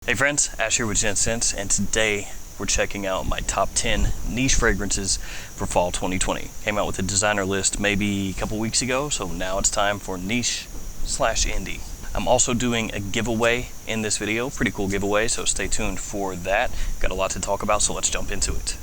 Hey friends, Ash here with Gents, and today we're checking out my top 10 niche fragrances for fall 2020. Came out with a designer list maybe a couple weeks ago, so now it's time for niche/indie. I'm also doing a giveaway in this video, pretty cool giveaway, so stay tuned for that. Got a lot to talk about, so let's jump into it.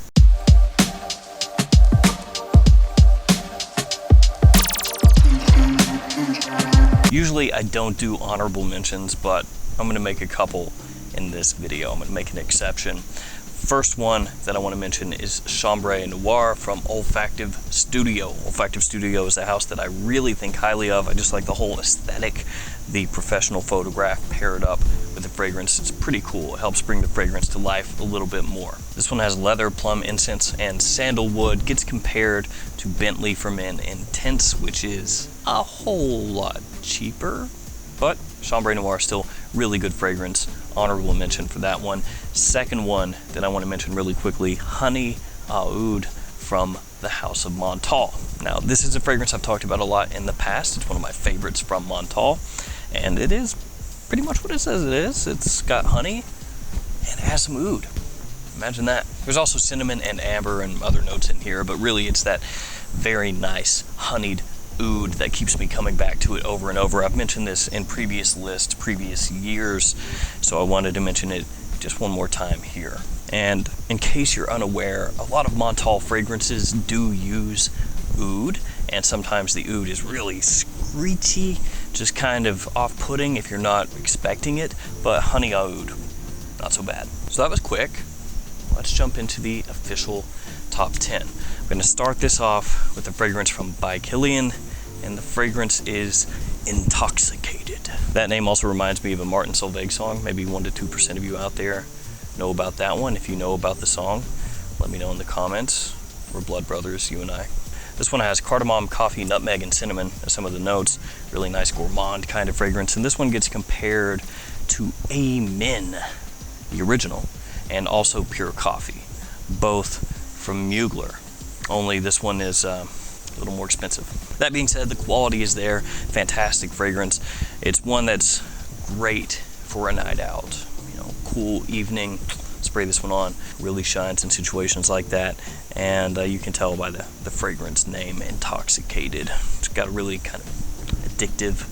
Usually I don't do honorable mentions, but I'm going to make a couple in this video. I'm going to make an exception. First one that I want to mention is Chambre Noir from Olfactive Studio. Olfactive Studio is a house that I really think highly of. I just like the whole aesthetic, the professional photograph paired up with the fragrance. It's pretty cool. It helps bring the fragrance to life a little bit more. This one has leather, plum, incense, and sandalwood. Gets compared to Bentley for Men Intense, which is a whole lot cheaper, but Chambre Noir still really good fragrance. Honorable mention for that one. Second one that I want to mention really quickly, Honey Oud from the House of Montal. Now this is a fragrance I've talked about a lot in the past. It's one of my favorites from Montal, and it is pretty much what it says it is. It's got honey and it has some oud. Imagine that. There's also cinnamon and amber and other notes in here, but really it's that very nice honeyed oud that keeps me coming back to it over and over. I've mentioned this in previous lists, previous years, so I wanted to mention it just one more time here. And in case you're unaware, a lot of Montal fragrances do use oud, and sometimes the oud is really screechy, just kind of off-putting if you're not expecting it, but Honey Oud, not so bad. So that was quick. Let's jump into the official top 10. I'm going to start this off with a fragrance from by Killian, and the fragrance is Intoxicated. That name also reminds me of a Martin Solveig song. Maybe 1 to 2% of you out there know about that one. If you know about the song, let me know in the comments. We're blood brothers, you and I. This one has cardamom, coffee, nutmeg, and cinnamon as some of the notes. Really nice gourmand kind of fragrance. And this one gets compared to Amen, the original, and also Pure Coffee, both from Mugler. Only this one is a little more expensive. That being said, the quality is there. Fantastic fragrance. It's one that's great for a night out. You know, cool evening. Spray this one on. Really shines in situations like that. And you can tell by the fragrance name, Intoxicated. It's got a really kind of addictive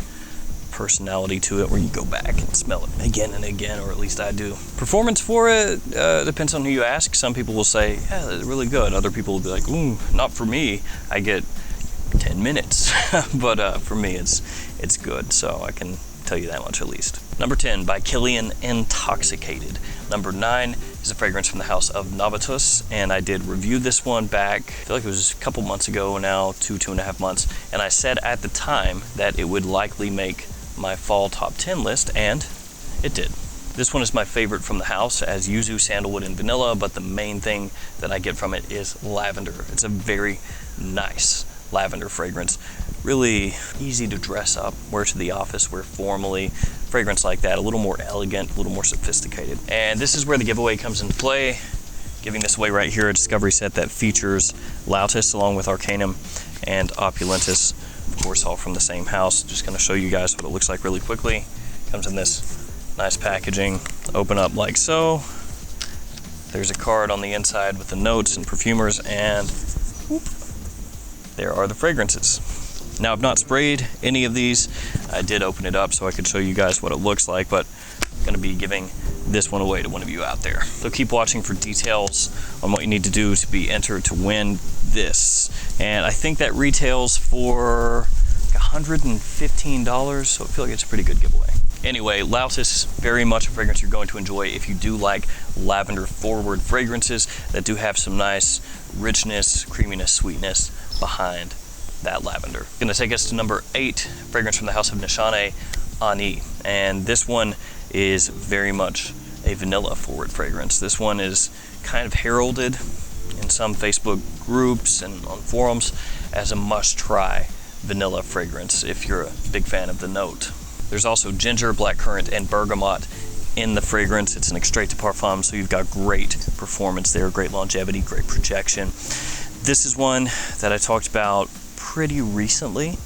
personality to it, where you go back and smell it again and again, or at least I do. Performance for it depends on who you ask. Some people will say, yeah, it's really good. Other people will be like, ooh, not for me. I get 10 minutes, but for me it's good, so I can tell you that much at least. Number 10 by Killian, Intoxicated. Number 9 is a fragrance from the House of Novatus, and I did review this one back, I feel like it was a couple months ago now, 2.5 months, and I said at the time that it would likely make my fall top 10 list, and it did. This one is my favorite from the house, as yuzu, sandalwood, and vanilla, but the main thing that I get from it is lavender. It's a very nice lavender fragrance. Really easy to dress up, wear to the office, wear formally. Fragrance like that, a little more elegant, a little more sophisticated. And this is where the giveaway comes into play. Giving this away right here, a discovery set that features Lautus along with Arcanum and Opulentus. Of course, all from the same house. Just going to show you guys what it looks like really quickly. Comes in this nice packaging. Open up like so. There's a card on the inside with the notes and perfumers, and whoop, there are the fragrances. Now, I've not sprayed any of these. I did open it up so I could show you guys what it looks like, but I'm going to be giving this one away to one of you out there. So keep watching for details on what you need to do to be entered to win this. And I think that retails for $115, so I feel like it's a pretty good giveaway. Anyway, Lautus, very much a fragrance you're going to enjoy if you do like lavender forward fragrances that do have some nice richness, creaminess, sweetness behind that lavender. Gonna take us to number 8, fragrance from the House of Nishant, Ani. And this one is very much a vanilla forward fragrance. This one is kind of heralded in some Facebook groups and on forums as a must-try vanilla fragrance if you're a big fan of the note. There's also ginger, blackcurrant, and bergamot in the fragrance. It's an extrait de parfum, so you've got great performance there, great longevity, great projection. This is one that I talked about pretty recently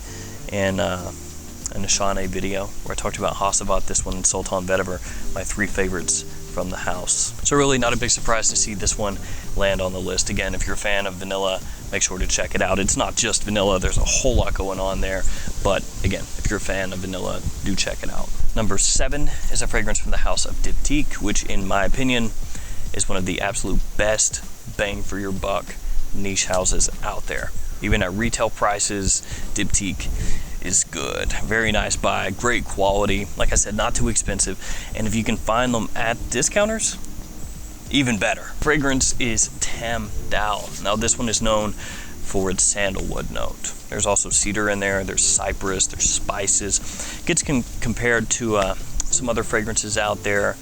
in a Nishant video where I talked about Hasavat, this one, and Sultan Vetiver, my 3 favorites from the house. So really not a big surprise to see this one land on the list. Again, if you're a fan of vanilla, make sure to check it out. It's not just vanilla, there's a whole lot going on there. But again, if you're a fan of vanilla, do check it out. Number 7 is a fragrance from the house of Diptyque, which in my opinion is one of the absolute best bang for your buck niche houses out there. Even at retail prices, Diptyque is good. Very nice buy, great quality. Like I said, not too expensive. And if you can find them at discounters, even better. Fragrance is Tam Dao. Now this one is known for its sandalwood note. There's also cedar in there, there's cypress, there's spices. Gets compared to some other fragrances out there.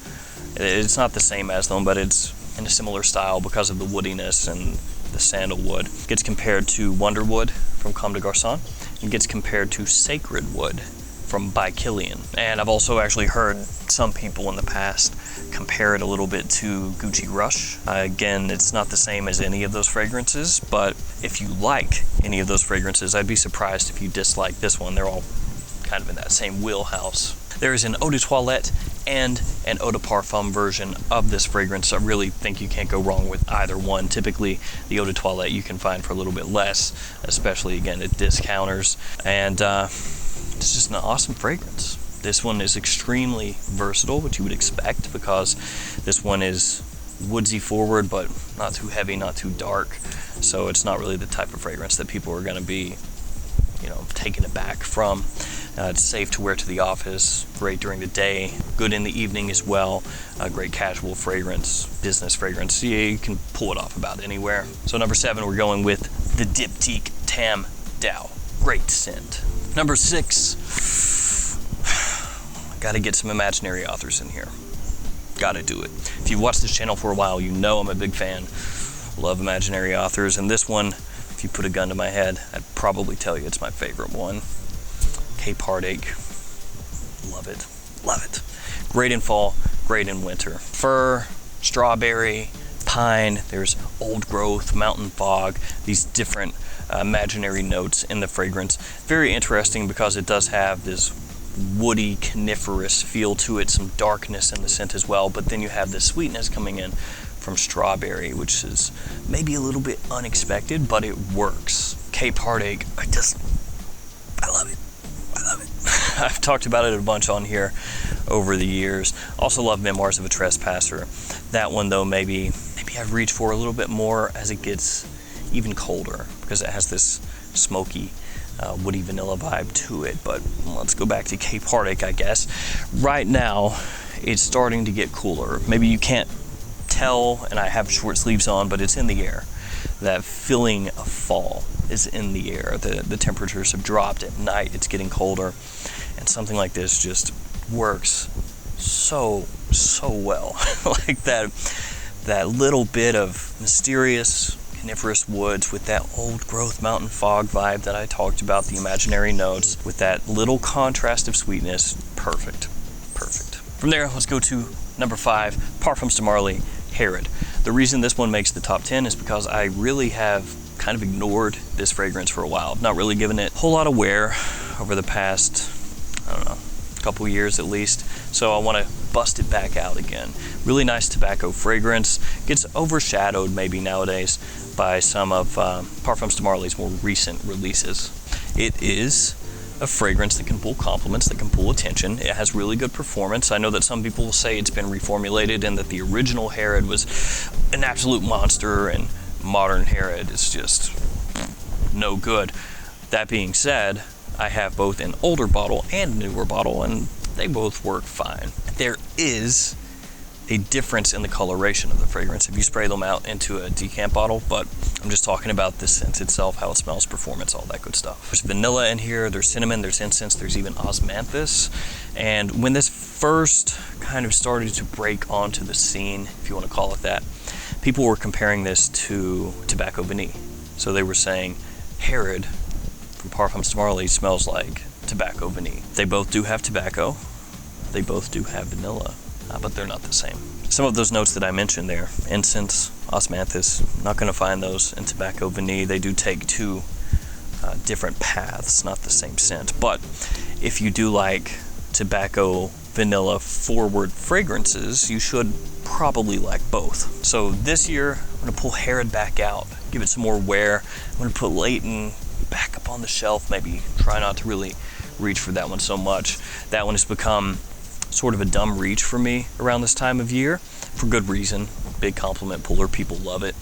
It's not the same as them, but it's in a similar style because of the woodiness and the sandalwood. Gets compared to Wonderwood from Comme des Garçons, and gets compared to Sacred Wood from by Killian. And I've also actually heard some people in the past compare it a little bit to Gucci Rush. Again, it's not the same as any of those fragrances, but if you like any of those fragrances, I'd be surprised if you dislike this one. They're all kind of in that same wheelhouse. There is an eau de toilette and an eau de parfum version of this fragrance. I really think you can't go wrong with either one. Typically, the eau de toilette you can find for a little bit less, especially again at discounters. And it's just an awesome fragrance. This one is extremely versatile, which you would expect, because this one is woodsy forward, but not too heavy, not too dark. So it's not really the type of fragrance that people are going to be, taken aback from. It's safe to wear to the office, great during the day, good in the evening as well. A great casual fragrance, business fragrance. Yeah, you can pull it off about anywhere. So number 7, we're going with the Diptyque Tam Dao. Great scent. Number 6, gotta get some imaginary authors in here. Gotta do it. If you've watched this channel for a while, you know I'm a big fan. Love imaginary authors, and this one, if you put a gun to my head, I'd probably tell you it's my favorite one. Cape Heartache. Love it. Love it. Great in fall, great in winter. Fir, strawberry, pine, there's old growth, mountain fog, these different imaginary notes in the fragrance. Very interesting because it does have this woody, coniferous feel to it, some darkness in the scent as well, but then you have this sweetness coming in from strawberry, which is maybe a little bit unexpected, but it works. Cape Heartache, I love it. I love it. I've talked about it a bunch on here over the years. Also love Memoirs of a Trespasser. That one though, maybe I've reached for a little bit more as it gets even colder, because it has this smoky, woody vanilla vibe to it. But let's go back to Cape Heartache, I guess. Right now, it's starting to get cooler. Maybe you can't tell, and I have short sleeves on, but it's in the air. That feeling of fall is in the air. The temperatures have dropped at night. It's getting colder, and something like this just works so well. Like that little bit of mysterious coniferous woods with that old growth mountain fog vibe that I talked about, the imaginary notes with that little contrast of sweetness. Perfect. From there, let's go to number 5, Parfums de Marly, Herod. The reason this one makes the top 10 is because I really have kind of ignored this fragrance for a while. I've not really given it a whole lot of wear over the past, couple years at least. So I want to bust it back out again. Really nice tobacco fragrance. Gets overshadowed maybe nowadays by some of Parfums de Marly's more recent releases. It is a fragrance that can pull compliments, that can pull attention. It has really good performance. I know that some people will say it's been reformulated and that the original Herod was an absolute monster and modern Herod is just no good. That being said, I have both an older bottle and a newer bottle, and they both work fine. There is a difference in the coloration of the fragrance if you spray them out into a decant bottle, but I'm just talking about the scent itself, how it smells, performance, all that good stuff. There's vanilla in here, there's cinnamon, there's incense, there's even osmanthus. And when this first kind of started to break onto the scene, if you want to call it that, people were comparing this to Tobacco Vanille. So they were saying Herod from Parfums de Marly smells like Tobacco Vanille. They both do have tobacco, they both do have vanilla, but they're not the same. Some of those notes that I mentioned there, incense, osmanthus, not going to find those in Tobacco Vanille. They do take two different paths, not the same scent, but if you do like tobacco vanilla forward fragrances, you should probably like both. So this year, I'm gonna pull Herod back out, give it some more wear. I'm gonna put Leighton back up on the shelf, maybe try not to really reach for that one so much. That one has become sort of a dumb reach for me around this time of year, for good reason. Big compliment puller, people love it.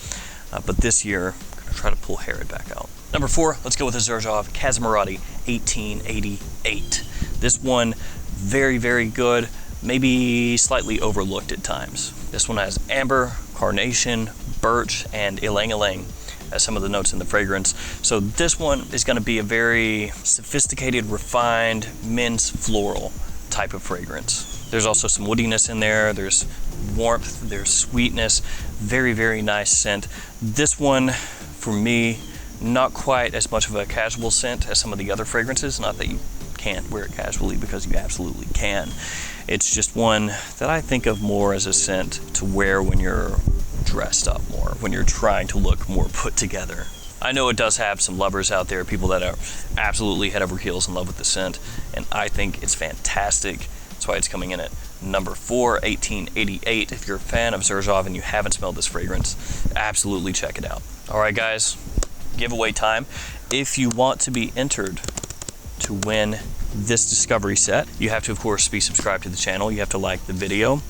But this year, I'm gonna try to pull Herod back out. Number 4, let's go with a Xerjoff Kazimierati 1888. This one, very, very good, maybe slightly overlooked at times. This one has amber, carnation, birch, and ylang-ylang as some of the notes in the fragrance. So this one is going to be a very sophisticated, refined, men's floral type of fragrance. There's also some woodiness in there, there's warmth, there's sweetness, very, very nice scent. This one, for me, not quite as much of a casual scent as some of the other fragrances. Not that you can't wear it casually, because you absolutely can. It's just one that I think of more as a scent to wear when you're dressed up more, when you're trying to look more put together. I know it does have some lovers out there, people that are absolutely head over heels in love with the scent, and I think it's fantastic. That's why it's coming in at number 4, 1888. If you're a fan of Xerjoff and you haven't smelled this fragrance, absolutely check it out. All right, guys, giveaway time. If you want to be entered to win this discovery set, you have to, of course, be subscribed to the channel. You have to like the video,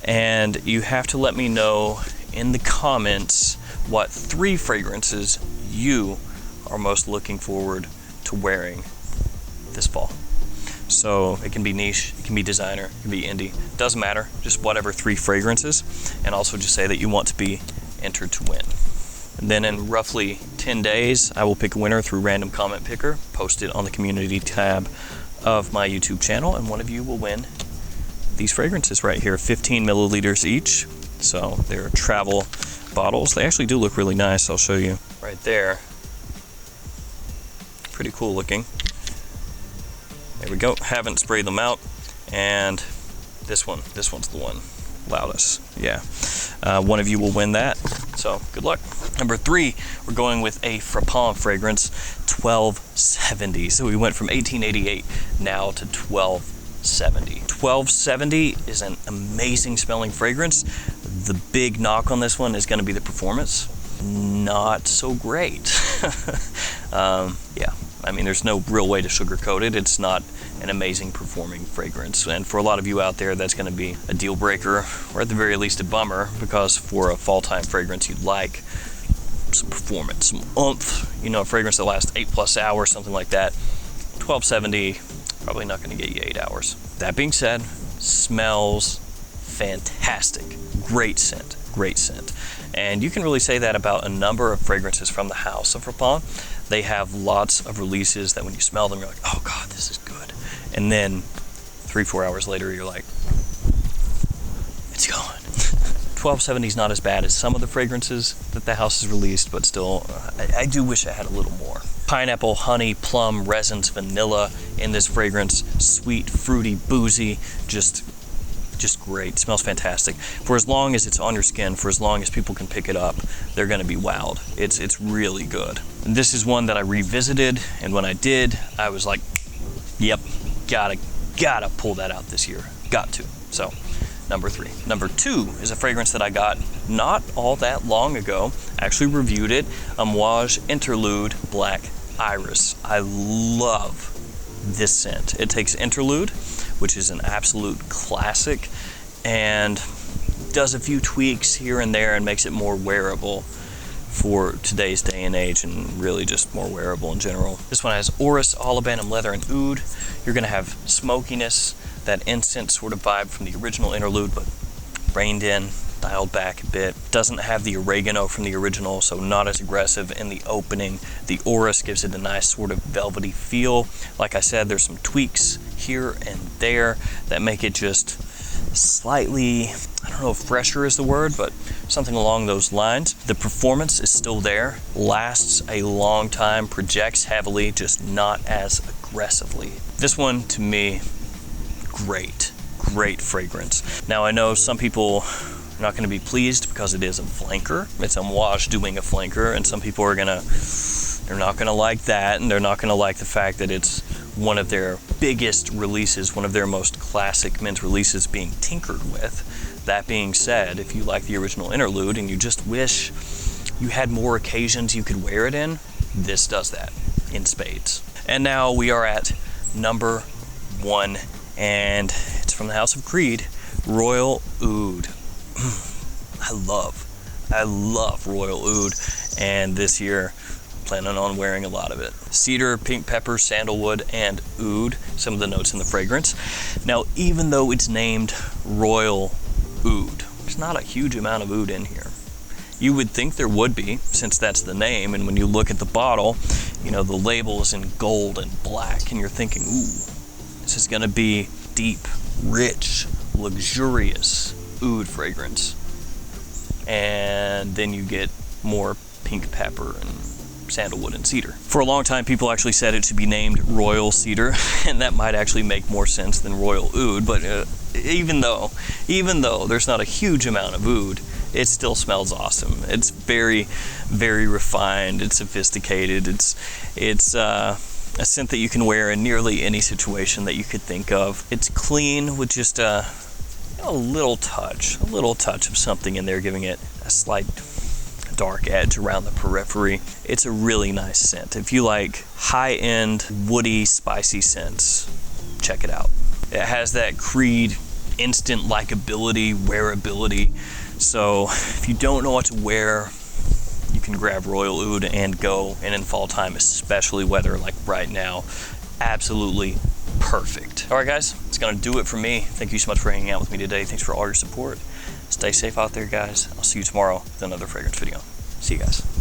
and you have to let me know in the comments what 3 fragrances you are most looking forward to wearing this fall. So it can be niche, it can be designer, it can be indie, doesn't matter, just whatever 3 fragrances, and also just say that you want to be entered to win. And then in roughly 10 days, I will pick a winner through random comment picker, post it on the community tab of my YouTube channel, and one of you will win these fragrances right here, 15 milliliters each. So they're travel bottles. They actually do look really nice. I'll show you right there. Pretty cool looking. There we go. Haven't sprayed them out. And this one's the one. Loudest. Yeah. One of you will win that. So good luck. Number 3, we're going with a Frappant fragrance, 1270. So we went from 1888 now to 1270. 1270 is an amazing smelling fragrance. The big knock on this one is going to be the performance. Not so great. Yeah, I mean, there's no real way to sugarcoat it. It's not an amazing performing fragrance, and for a lot of you out there, that's going to be a deal breaker, or at the very least a bummer, because for a fall time fragrance, you'd like some performance, some oomph, you know, a fragrance that lasts 8+ hours, something like that. 1270, probably not going to get you 8 hours. That being said, smells fantastic. Great scent, great scent. And you can really say that about a number of fragrances from the house of Frappant. They have lots of releases that when you smell them, you're like, oh God, this is good. And then 3-4 hours later, you're like, it's gone. 1270 is not as bad as some of the fragrances that the house has released, but still, I do wish I had a little more. Pineapple, honey, plum, resins, vanilla in this fragrance. Sweet, fruity, boozy, just great. Smells fantastic. For as long as it's on your skin, for as long as people can pick it up, they're going to be wowed. It's really good. And this is one that I revisited, and when I did, I was like, yep, gotta pull that out this year. Got to. So, number 3. Number 2 is a fragrance that I got not all that long ago. Actually reviewed it. Amouage Interlude Black Iris. I love this scent. It takes Interlude, which is an absolute classic, and does a few tweaks here and there and makes it more wearable for today's day and age, and really just more wearable in general. This one has orris, olibanum, leather, and oud. You're going to have smokiness, that incense sort of vibe from the original Interlude, but reined in, dialed back a bit. Doesn't have the oregano from the original, so not as aggressive in the opening. The orris gives it a nice sort of velvety feel. Like I said, there's some tweaks here and there that make it just slightly, I don't know if fresher is the word, but something along those lines. The performance is still there, lasts a long time, projects heavily, just not as aggressively. This one, to me, great fragrance. Now, I know some people are not going to be pleased because it is a flanker. It's Amouage doing a flanker, and some people are they're not going to like that, and they're not going to like the fact that it's one of their biggest releases, one of their most classic men's releases being tinkered with. That being said, if you like the original interlude and you just wish you had more occasions you could wear it in, this does that in spades. And now we are at number 1, and it's from the House of Creed, Royal Oud. I love Royal Oud, and this year planning on wearing a lot of it. Cedar, pink pepper, sandalwood, and oud, some of the notes in the fragrance. Now, even though it's named Royal Oud, there's not a huge amount of oud in here. You would think there would be, since that's the name, and when you look at the bottle, you know, the label is in gold and black, and you're thinking, ooh, this is gonna be deep, rich, luxurious oud fragrance. And then you get more pink pepper and sandalwood and cedar. For a long time, people actually said it should be named Royal Cedar, and that might actually make more sense than Royal Oud, but even though there's not a huge amount of oud, it still smells awesome. It's very, very refined, it's sophisticated, it's a scent that you can wear in nearly any situation that you could think of. It's clean with just a little touch of something in there, giving it a slight dark edge around the periphery. It's a really nice scent. If you like high-end, woody, spicy scents, check it out. It has that Creed instant likability, wearability. So if you don't know what to wear, you can grab Royal Oud and go. And in fall time, especially weather like right now, absolutely perfect. All right, guys, it's gonna do it for me. Thank you so much for hanging out with me today. Thanks for all your support. Stay safe out there, guys. I'll see you tomorrow with another fragrance video. See you guys.